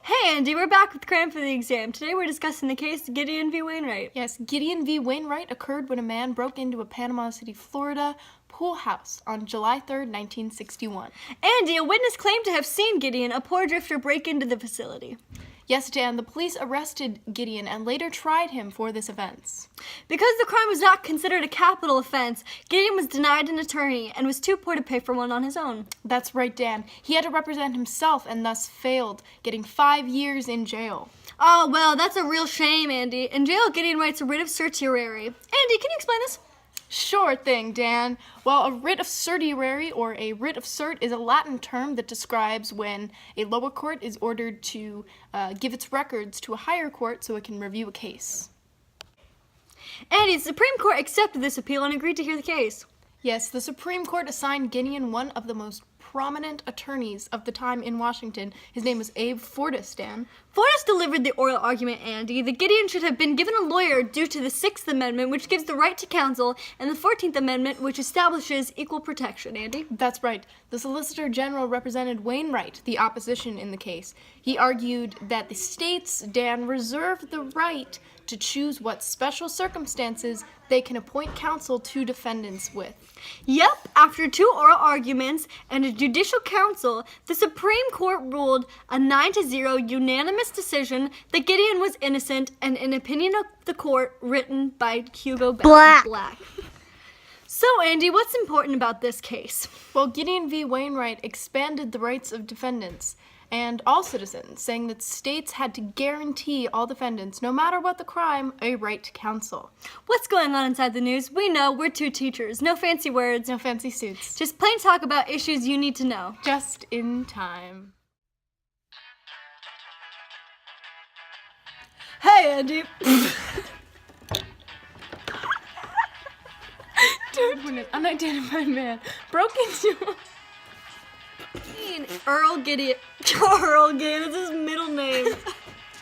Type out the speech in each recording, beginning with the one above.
Hey Andy, we're back with cram for the exam. Today we're discussing the case Gideon v. Wainwright. Yes, Gideon v. Wainwright occurred when a man broke into a Panama City, Florida pool house on July 3rd, 1961. Andy, a witness claimed to have seen Gideon, a poor drifter, break into the facility. Yes, Dan, the police arrested Gideon and later tried him for this offense. Because the crime was not considered a capital offense, Gideon was denied an attorney and was too poor to pay for one on his own. That's right, Dan. He had to represent himself and thus failed, getting 5 years in jail. Oh, well, that's a real shame, Andy. In jail, Gideon writes a writ of certiorari. Andy, can you explain this? Sure thing, Dan. Well, a writ of certiorari, or a writ of cert, is a Latin term that describes when a lower court is ordered to give its records to a higher court so it can review a case. Andy, the Supreme Court accepted this appeal and agreed to hear the case. Yes, the Supreme Court assigned Gideon one of the most prominent attorneys of the time in Washington. His name was Abe Fortas, Dan. Fortas delivered the oral argument, Andy, that Gideon should have been given a lawyer due to the 6th Amendment, which gives the right to counsel, and the 14th Amendment, which establishes equal protection, Andy. That's right. The Solicitor General represented Wainwright, the opposition in the case. He argued that the states, Dan, reserve the right to choose what special circumstances they can appoint counsel to defendants with. Yep, after 2 oral arguments and a judicial council, the Supreme Court ruled a 9-0 unanimous decision that Gideon was innocent, and an opinion of the court written by Hugo Black. So, Andy, what's important about this case? Well, Gideon v. Wainwright expanded the rights of defendants and all citizens, saying that states had to guarantee all defendants, no matter what the crime, a right to counsel. What's going on inside the news? We know, we're 2 teachers. No fancy words. No fancy suits. Just plain talk about issues you need to know. Just in time. Hey, Andy. Dude, when an unidentified man broke into Earl Gideon. Earl Gideon, that's his middle name.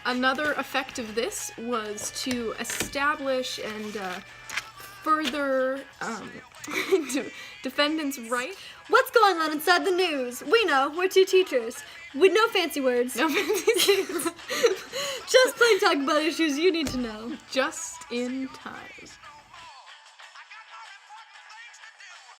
Another effect of this was to establish and further defendants' rights. What's going on inside the news? We know, we're 2 teachers. With no fancy words. No fancy suits. Just plain talk about issues you need to know. Just in time.